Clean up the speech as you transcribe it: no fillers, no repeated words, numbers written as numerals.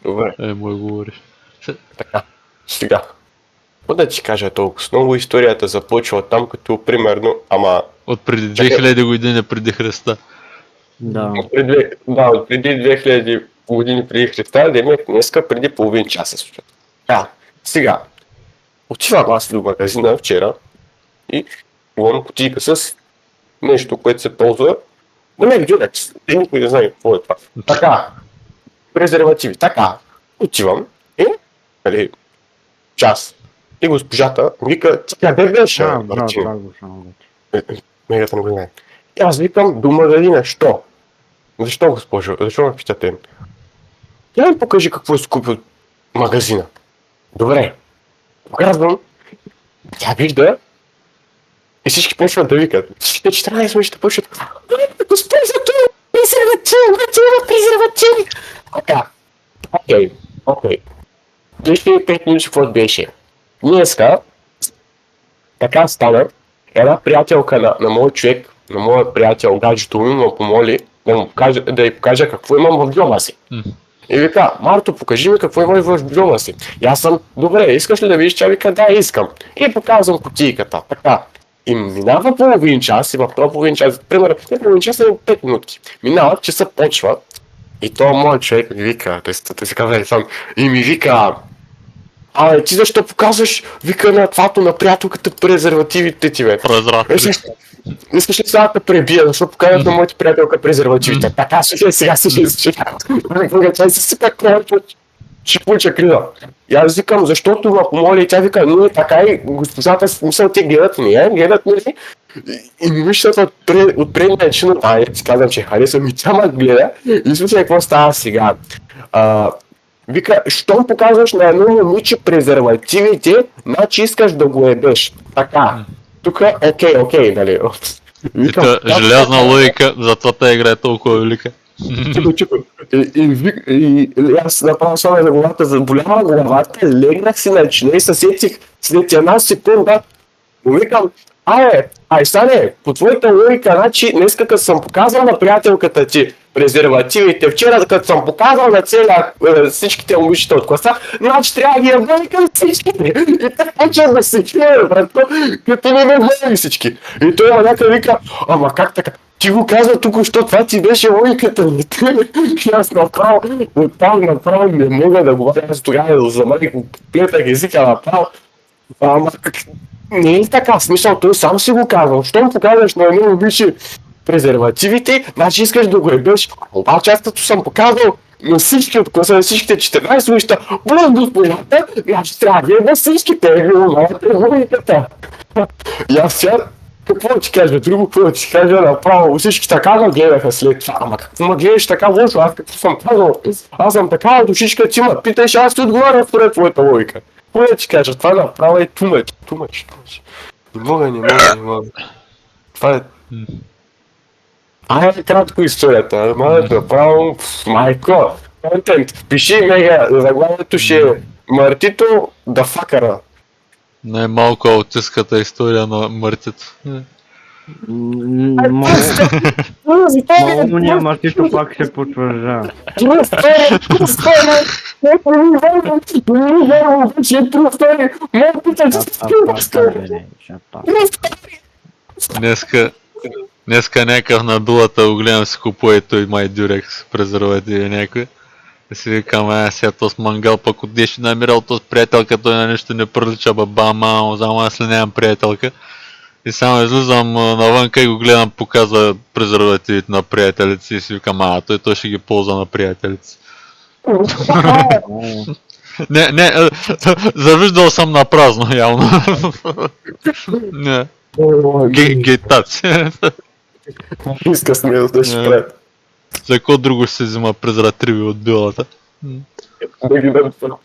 Добре. Мой говориш. Така, сега. Какво да ти кажа толкова? Много историята започва там, като примерно, От преди 2000 години преди Христа. Да. от преди 2000 години преди Христа, днеска преди половин час се случва. Сега. Отивам аз до магазина вчера и имам кутийка с нещо, което се ползва. На мен дюрекс. Никой не знае какво е това. Така. Презервативи. Така. Отивам и, час. И госпожата вика, ти къде беше, Мартин? Мегата не го знае. И аз викам до магазина, що? Защо, госпожо? Защо ме питате? Я ми покажи какво е скупил магазина. Добре. Показвам. Тя вижда. И всички почват да викат. Всичките 14 мъжите почват. Госпожо, това е презерватив! Така. Окей. 5 минути какво беше. Днеска така стана. Една приятелка на моят човек, на моя приятел, гаджето ми, ме помоли да й покажа какво имам в джоба си. И вика, Марто, покажи ми какво имаш в джоба си. И аз съм, добре, искаш ли да видиш? Тя вика, да, искам. И показвам кутийката. Така. И минава половин час и в този половин час, примерно, половин час е 5 минути. Минава, че се почва. И то моят човек ми вика, той се казва сам, и ми вика, ти защо показваш, вика на твато на приятелката презервативите ти, бе? Искаш ли сега да пребия, защо показват на моите приятелка презервативите? Така, сега. Тя се сипа шипуча крива. И аз викам, защото ме помоли и тя вика, но така и госпожата, смисъл, те гледат нали? И ми виждат от предния чин, си казвам, че харесвам и тя ме гледа и слушай какво става сега. Вика, щом показваш на едно момиче презервативите, значи искаш да го ебеш. Така. Тук окей, нали? Желязна логика, затова те играе толкова велика. Чуко. И аз направо слагах на главата, заболява главата, легнах си на член и се сетих след една секунда. Но викам, Сане, по твоята логика, значи днеска като съм показал на приятелката ти презервативите, вчера като съм показал на всичките момичета от класа, значи трябва да ги ябали към всичките. И така почва да се чуе, братко, като не ме всички. И той някъде вика, ама как така? Ти го казва тук, що това ти беше логиката ми. И аз направо не мога да говоря, аз тогава замалих, плетах езика направо. Ама не е така, смисъл, той сам си го казва. Щом показваш на едно момиче презервативите, значи искаш да го ебеш. Обаче аз като съм показал на всички от класа, на всичките 14 момичета, плюс госпожата, значи трябва да еба всичките, логиката. И аз сега, какво ти кажа, друго какво ти кажа направо, всички така ме гледаха след това. Ама какво ме гледаш така лошо, аз какво съм казал? Аз съм така душичка, ти ме питаш, аз ти отговарям според твоята логика. Какво да ти кажа, това направо е тумач. Не мога. Това е кратко историята, направо, майко, контент. Пиши мега, заглавието ще е Мартито да факара. Най-малко аутистката история на Мартито. Малко няма Мартито пак се потвърждава. Днеска някакъв на дулата го гледам си купува и той май дюрекс презервативи някой. И си викам, сега този мангал пък отде ще намирал този приятелка, той на нещо не прилича, зама аз ли нямам приятелка. И само излизам навънка и го гледам, показва презервативите на приятелите си и си викам, той ще ги ползва на приятелите си. Не, завиждал съм на празно явно. Не. Гейтаци. Иска смелост да ще прави. За какво друго ще се взима презервативи от билата? Да ги дам това.